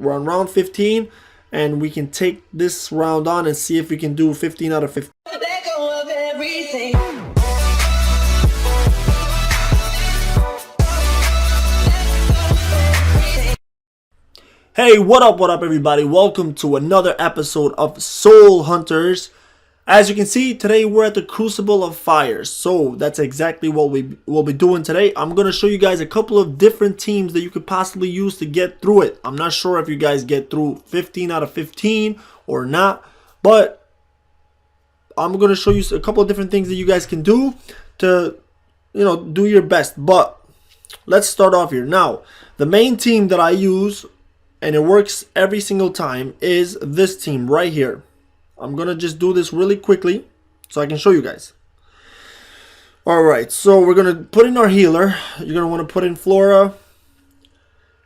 We're on round 15, and we can take this round on and see if we can do 15 out of 15. Let go of everything. Hey, what up everybody? Welcome to another episode of Soul Hunters. As you can see, today we're at the Crucible of Fire. So that's exactly what we will be doing today. I'm going to show you guys a couple of different teams that you could possibly use to get through it. I'm not sure if you guys get through 15 out of 15 or not, but I'm going to show you a couple of different things that you guys can do to, do your best. But let's start off here. Now, the main team that I use, and it works every single time, is this team right here. I'm gonna just do this really quickly so I can show you guys. Alright, so we're gonna put in our healer. You're gonna want to put in Flora,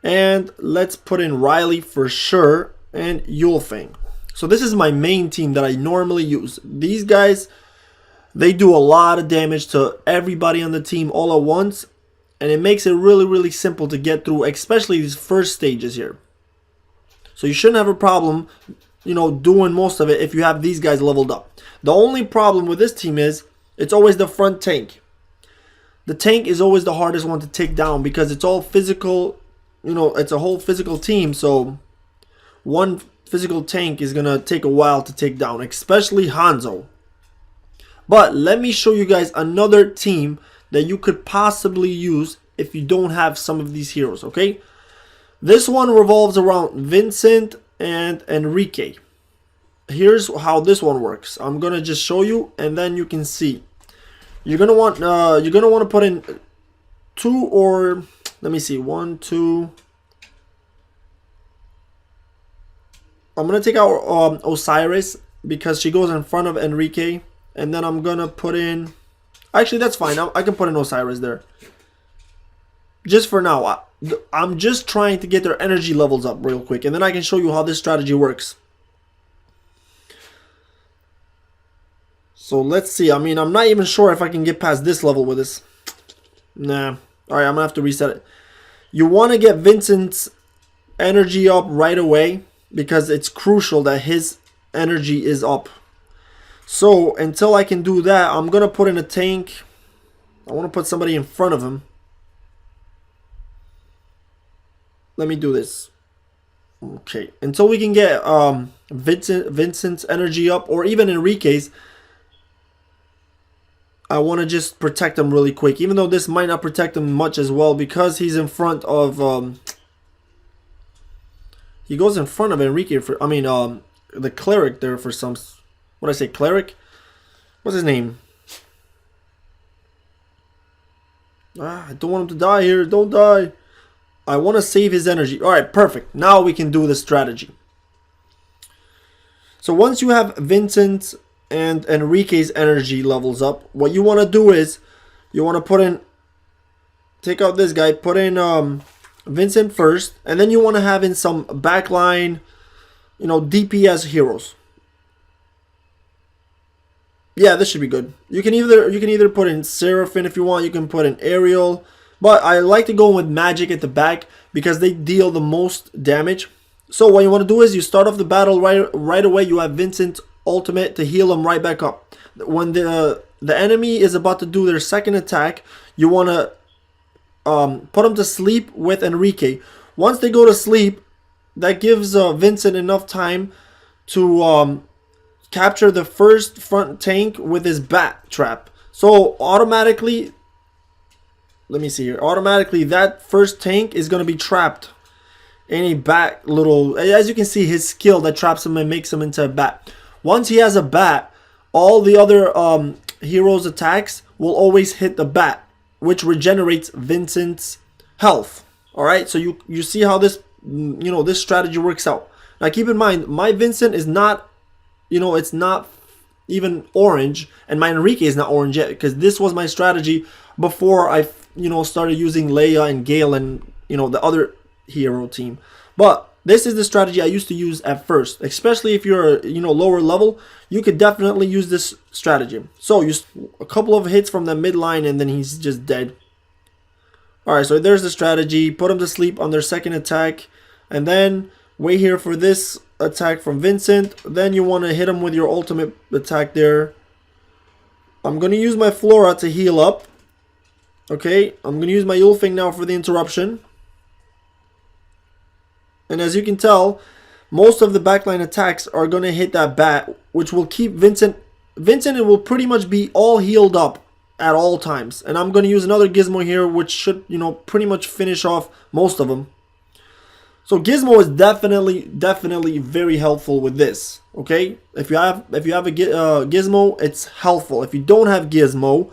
and let's put in Riley for sure, and Yulfang. So this is my main team that I normally use. These guys, they do a lot of damage to everybody on the team all at once, and it makes it really simple to get through, especially these first stages here. So you shouldn't have a problem, doing most of it if you have these guys leveled up. The only problem with this team is it's always the front tank. The tank is always the hardest one to take down because it's all physical. It's a whole physical team, so one physical tank is gonna take a while to take down, especially Hanzo. But let me show you guys another team that you could possibly use if you don't have some of these heroes, okay? This one revolves around Vincent and Enrique. Here's how this one works. I'm gonna just show you, and then you can see. You're gonna want to put in two, or let me see, 1, 2. I'm gonna take out Osiris because she goes in front of Enrique, and then I'm gonna put in. Actually, that's fine. I can put in Osiris there. Just for now. I'm just trying to get their energy levels up real quick, and then I can show you how this strategy works. So let's see. I mean, I'm not even sure if I can get past this level with this. Nah. Alright, I'm gonna have to reset it. You want to get Vincent's energy up right away because it's crucial that his energy is up. So until I can do that, I'm gonna put in a tank. I want to put somebody in front of him. Let me do this. Okay, until we can get Vincent's energy up, or even Enrique's, I want to just protect him really quick, even though this might not protect him much as well because he's in front of he goes in front of Enrique for, the cleric there for some, what did I say, cleric? What's his name? I don't want him to die here. Don't die. I want to save his energy. Alright, perfect. Now we can do the strategy. So once you have Vincent and Enrique's energy levels up, what you want to do is you want to put in, take out this guy, put in Vincent first, and then you want to have in some backline, DPS heroes. Yeah, this should be good. You can either put in Seraphine if you want. You can put in Ariel. But I like to go with magic at the back because they deal the most damage. So what you want to do is you start off the battle right away. You have Vincent's ultimate to heal him right back up. When the enemy is about to do their second attack, you want to put them to sleep with Enrique. Once they go to sleep, that gives Vincent enough time to capture the first front tank with his bat trap. So automatically, let me see here. Automatically, that first tank is going to be trapped in a bat little. As you can see, his skill that traps him and makes him into a bat. Once he has a bat, all the other heroes' attacks will always hit the bat, which regenerates Vincent's health. All right, so you see how this this strategy works out. Now keep in mind, my Vincent is not, it's not even orange, and my Enrique is not orange yet because this was my strategy before I started using Leia and Gale and the other hero team. But this is the strategy I used to use at first, especially if you're lower level. You could definitely use this strategy. So use a couple of hits from the midline and then he's just dead. Alright, so there's the strategy. Put them to sleep on their second attack, and then Wait here for this attack from Vincent. Then you want to hit him with your ultimate attack there. I'm going to use my Flora to heal up. Okay, I'm going to use my Yulfing now for the interruption. And as you can tell, most of the backline attacks are going to hit that bat, which will keep Vincent. It will pretty much be all healed up at all times. And I'm going to use another Gizmo here, which should, pretty much finish off most of them. So Gizmo is definitely very helpful with this. Okay, if you have a Gizmo, it's helpful. If you don't have Gizmo,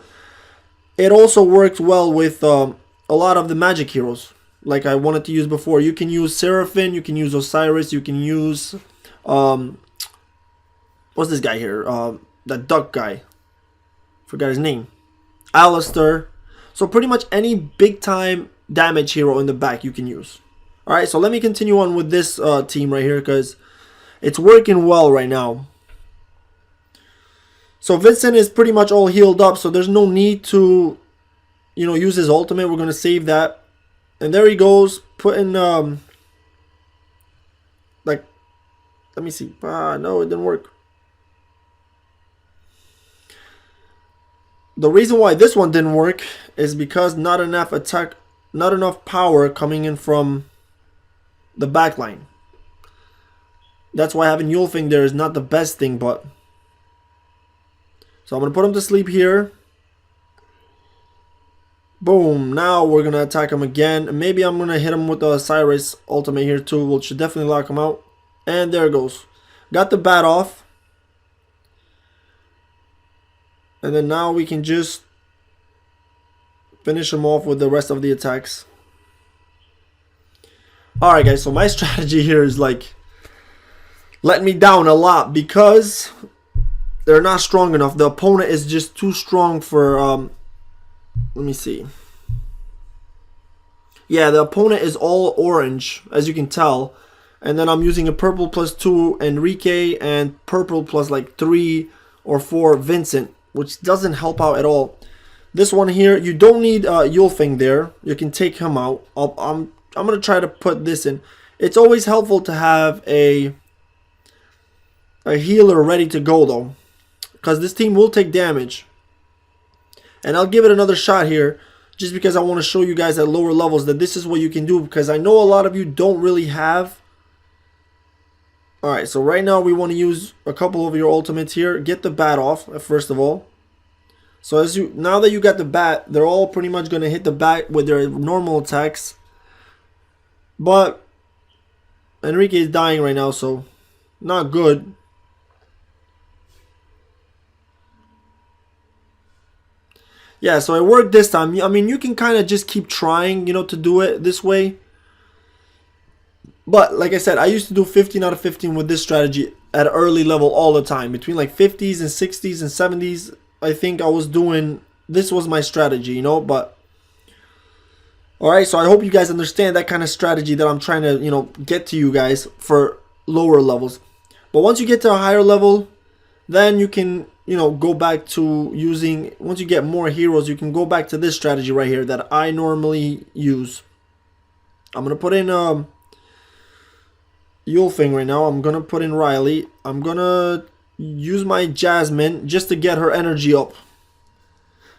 it also works well with a lot of the magic heroes. Like I wanted to use before, you can use Seraphim, you can use Osiris, you can use what's this guy here? That duck guy. Forgot his name. Alistair. So pretty much any big time damage hero in the back you can use. Alright, so let me continue on with this team right here because it's working well right now. So Vincent is pretty much all healed up, so there's no need to, use his ultimate. We're going to save that. And there he goes, putting, let me see. No, it didn't work. The reason why this one didn't work is because not enough power coming in from the backline. That's why having Yulfing there is not the best thing, but so I'm gonna put him to sleep here. Boom, now we're gonna attack him again. Maybe I'm gonna hit him with the Osiris ultimate here too, which should definitely lock him out. And there it goes. Got the bat off. And then now we can just finish him off with the rest of the attacks. Alright guys, so my strategy here is like letting me down a lot because they're not strong enough. The opponent is just too strong for let me see. Yeah, the opponent is all orange, as you can tell. And then I'm using a purple +2 Enrique and purple plus like 3 or 4 Vincent, which doesn't help out at all. This one here, you don't need Yulfing there. You can take him out. I'm going to try to put this in. It's always helpful to have a healer ready to go though, because this team will take damage. And I'll give it another shot here just because I want to show you guys at lower levels that this is what you can do, because I know a lot of you don't really have. Alright, so right now we want to use a couple of your ultimates here. Get the bat off first of all. So now that you got the bat, they're all pretty much going to hit the bat with their normal attacks. But Enrique is dying right now, so not good. Yeah, so it worked this time. I mean, you can kind of just keep trying, to do it this way. But like I said, I used to do 15 out of 15 with this strategy at early level all the time. Between like 50s and 60s and 70s, I think I was doing, this was my strategy, but alright, so I hope you guys understand that kind of strategy that I'm trying to, get to you guys for lower levels. But once you get to a higher level, then you can, go back to using, once you get more heroes, you can go back to this strategy right here that I normally use. I'm going to put in Yulfing right now. I'm going to put in Riley. I'm going to use my Jasmine just to get her energy up.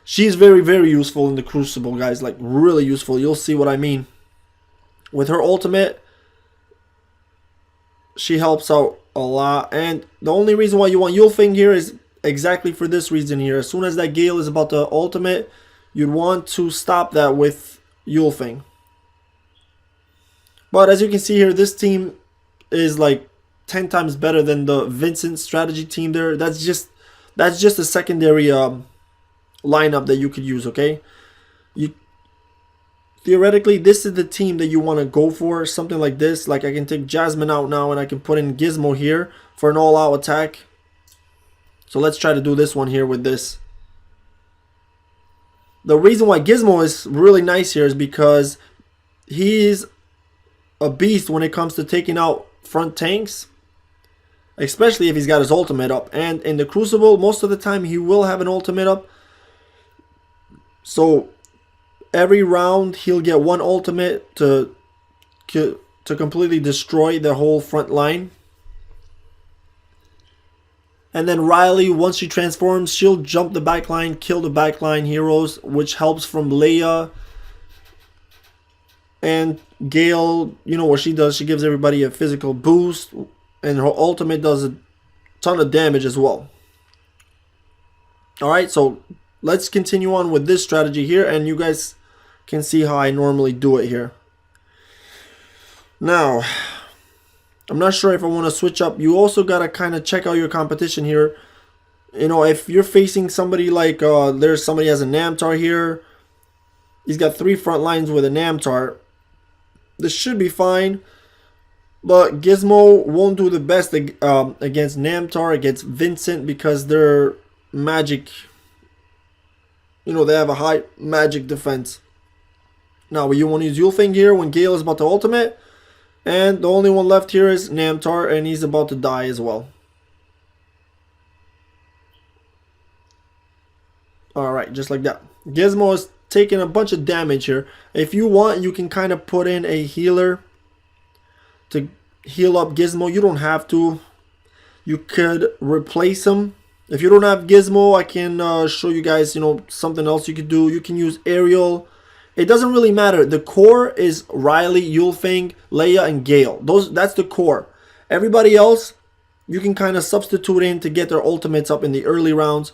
She's very useful in the Crucible, guys. Like, really useful. You'll see what I mean. With her ultimate, she helps out a lot. And the only reason why you want Yulfing here is exactly for this reason here. As soon as that Gale is about to ultimate, you'd want to stop that with Yulfing. But as you can see here, this team is like 10 times better than the Vincent strategy team there. That's just a secondary lineup that you could use, okay? Theoretically, this is the team that you want to go for, something like this. Like I can take Jasmine out now and I can put in Gizmo here for an all-out attack. So let's try to do this one here with this. The reason why Gizmo is really nice here is because he's a beast when it comes to taking out front tanks, especially if he's got his ultimate up. And in the Crucible, most of the time he will have an ultimate up. So every round he'll get one ultimate to to completely destroy the whole front line. And then Riley, once she transforms, she'll jump the backline, kill the backline heroes, which helps from Leia. And Gale, you know what she does, she gives everybody a physical boost, and her ultimate does a ton of damage as well. Alright, so let's continue on with this strategy here, and you guys can see how I normally do it here. Now, I'm not sure if I want to switch up. You also got to kind of check out your competition here. You know, if you're facing somebody like, there's somebody has a Namtar here. He's got 3 front lines with a Namtar. This should be fine. But Gizmo won't do the best against Namtar, against Vincent, because they're magic. You know, they have a high magic defense. Now, you want to use Yulfing here when Gale is about to ultimate. And the only one left here is Namtar, and he's about to die as well. Alright, just like that. Gizmo is taking a bunch of damage here. If you want, you can kind of put in a healer to heal up Gizmo. You don't have to. You could replace him. If you don't have Gizmo, I can show you guys, you know, something else you could do. You can use Ariel. It doesn't really matter. The core is Riley, Yulfing, Leia, and Gale. That's the core. Everybody else, you can kind of substitute in to get their ultimates up in the early rounds.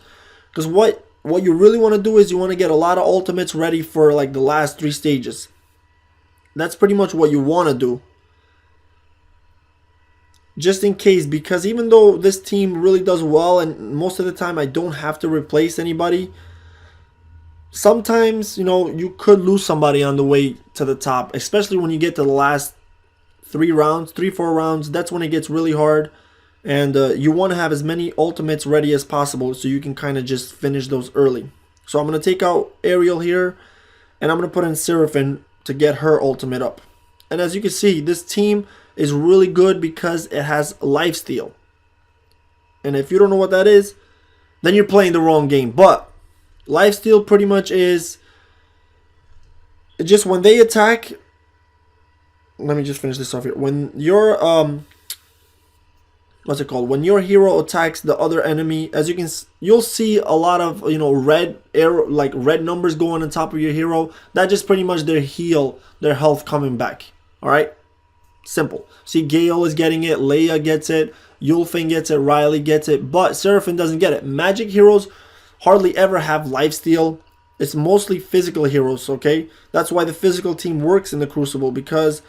Because what you really want to do is you want to get a lot of ultimates ready for like the last 3 stages. That's pretty much what you want to do. Just in case, because even though this team really does well, and most of the time I don't have to replace anybody, sometimes, you know, you could lose somebody on the way to the top, especially when you get to the last 4 rounds. That's when it gets really hard, and you want to have as many ultimates ready as possible so you can kind of just finish those early. So I'm going to take out Ariel here, and I'm going to put in Seraphine to get her ultimate up. And as you can see, this team is really good because it has lifesteal. And if you don't know what that is, then you're playing the wrong game. But lifesteal pretty much is just when they attack. Let me just finish this off here. When your what's it called? When your hero attacks the other enemy, as you'll see a lot of, you know, red arrow, like red numbers going on top of your hero. That just pretty much their health coming back. All right, simple. See, Gale is getting it, Leia gets it, Yulfing gets it, Riley gets it, but Seraphine doesn't get it. Magic heroes hardly ever have lifesteal. It's mostly physical heroes, okay? That's why the physical team works in the Crucible, because,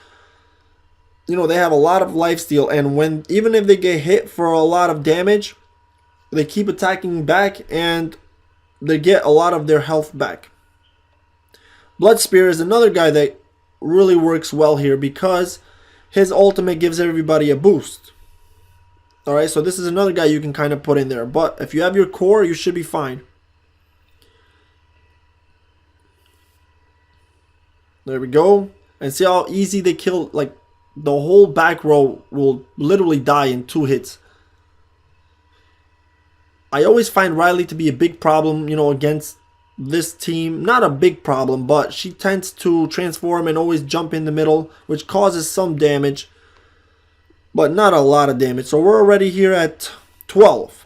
you know, they have a lot of lifesteal, and even if they get hit for a lot of damage, they keep attacking back and they get a lot of their health back. Blood Spear is another guy that really works well here because his ultimate gives everybody a boost. Alright, so this is another guy you can kind of put in there. But if you have your core, you should be fine. There we go. And see how easy they kill. Like, the whole back row will literally die in 2 hits. I always find Riley to be a big problem, you know, against this team. Not a big problem, but she tends to transform and always jump in the middle, which causes some damage, but not a lot of damage. So we're already here at 12.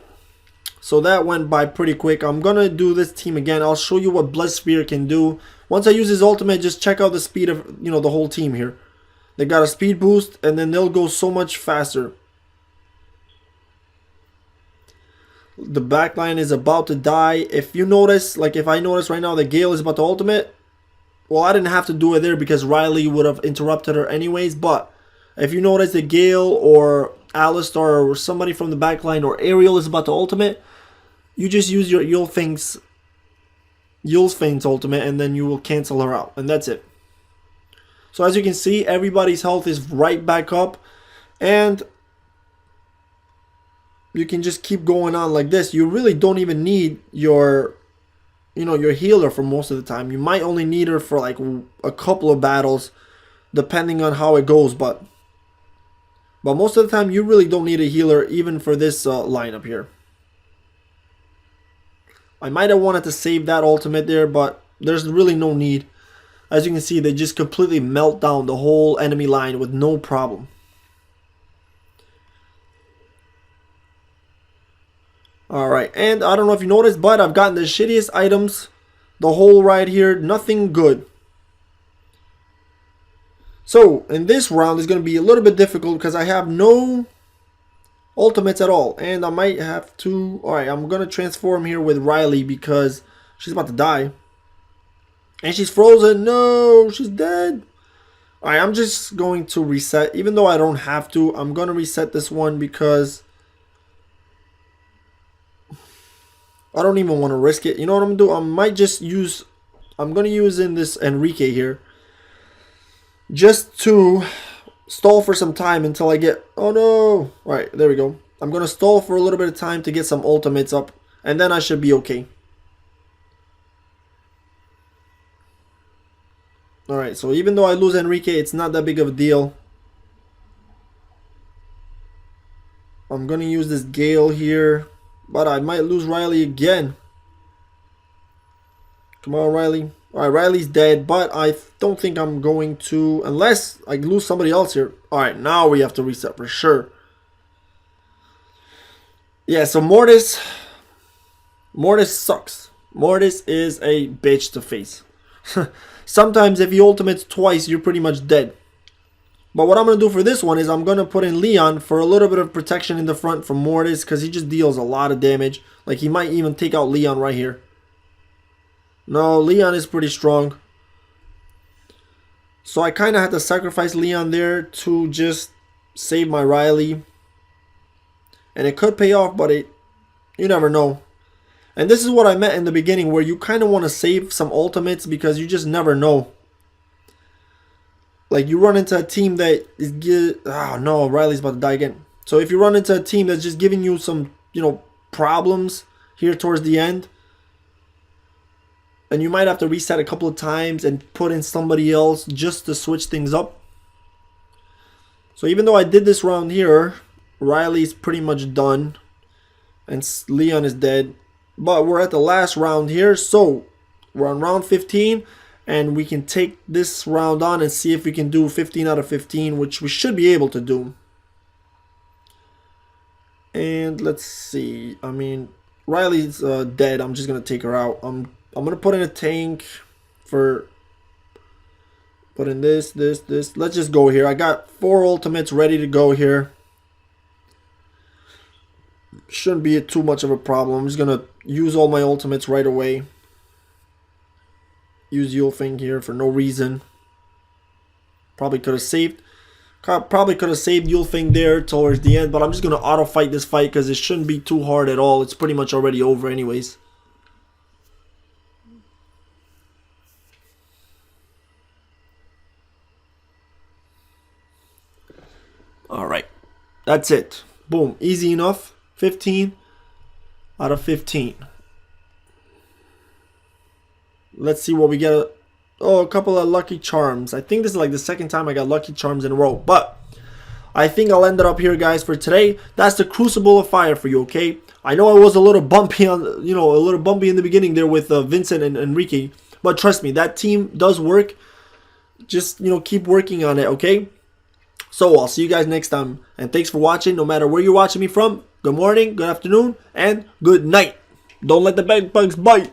So that went by pretty quick. I'm gonna do this team again. I'll show you what Blood Spear can do. Once I use his ultimate, just check out the speed of, you know, the whole team here. They got a speed boost, and then they'll go so much faster. The backline is about to die. If you notice, like if I notice right now that Gale is about to ultimate, well, I didn't have to do it there because Riley would have interrupted her anyways. But if you notice that Gale or Alistar or somebody from the backline or Ariel is about to ultimate, you just use your Yulfing's ultimate, and then you will cancel her out, and that's it. So as you can see, everybody's health is right back up, and you can just keep going on like this. You really don't even need your, you know, your healer for most of the time. You might only need her for like a couple of battles, depending on how it goes. But most of the time, you really don't need a healer, even for this lineup here. I might have wanted to save that ultimate there, but there's really no need. As you can see, they just completely melt down the whole enemy line with no problem. Alright, and I don't know if you noticed, but I've gotten the shittiest items the whole ride here. Nothing good. So, in this round, it's going to be a little bit difficult because I have no ultimates at all. And I might have to... Alright, I'm going to transform here with Riley because she's about to die. And she's frozen. No, she's dead. Alright, I'm just going to reset. Even though I don't have to, I'm going to reset this one because I don't even want to risk it. You know what I'm going to do? I might just use... I'm going to use in this Enrique here, just to stall for some time until I get... Oh no! Alright, there we go. I'm going to stall for a little bit of time to get some ultimates up, and then I should be okay. Alright, so even though I lose Enrique, it's not that big of a deal. I'm going to use this Gale here, but I might lose Riley again. Come on, Riley. Alright, Riley's dead, but I don't think I'm going to, unless I lose somebody else here. Alright, now we have to reset for sure. Yeah, so Mortis sucks. Mortis is a bitch to face. Sometimes if you ultimates twice, you're pretty much dead. But what I'm going to do for this one is I'm going to put in Leon for a little bit of protection in the front from Mortis, because he just deals a lot of damage. Like, he might even take out Leon right here. No, Leon is pretty strong. So I kind of had to sacrifice Leon there to just save my Riley. And it could pay off, but you never know. And this is what I meant in the beginning, where you kind of want to save some ultimates because you just never know. Like, you run into a team that is... Oh no, Riley's about to die again. So if you run into a team that's just giving you some, problems here towards the end, and you might have to reset a couple of times and put in somebody else just to switch things up. So even though I did this round here, Riley's pretty much done, and Leon is dead. But we're at the last round here, so we're on round 15, and we can take this round on and see if we can do 15 out of 15, which we should be able to do. And let's see. I mean, Riley's dead. I'm just gonna take her out. I'm gonna put in a tank for... Put in this. Let's just go here. I got 4 ultimates ready to go here. Shouldn't be too much of a problem. I'm just gonna use all my ultimates right away. Use Yulfing here for no reason. Probably could have saved Yulfing there towards the end, but I'm just gonna auto fight this fight because it shouldn't be too hard at all. It's pretty much already over anyways. Alright, that's it. Boom, easy enough. 15 out of 15. Let's see what we get. Oh, a couple of lucky charms. I think this is like the second time I got lucky charms in a row, but I think I'll end it up here, guys, for today. That's the Crucible of Fire for you, okay? I know I was a little bumpy on, a little bumpy in the beginning there with Vincent and Enrique, but trust me, that team does work. Just, keep working on it, okay? So I'll see you guys next time, and thanks for watching. No matter where you're watching me from, good morning, good afternoon, and good night. Don't let the bed bugs bite.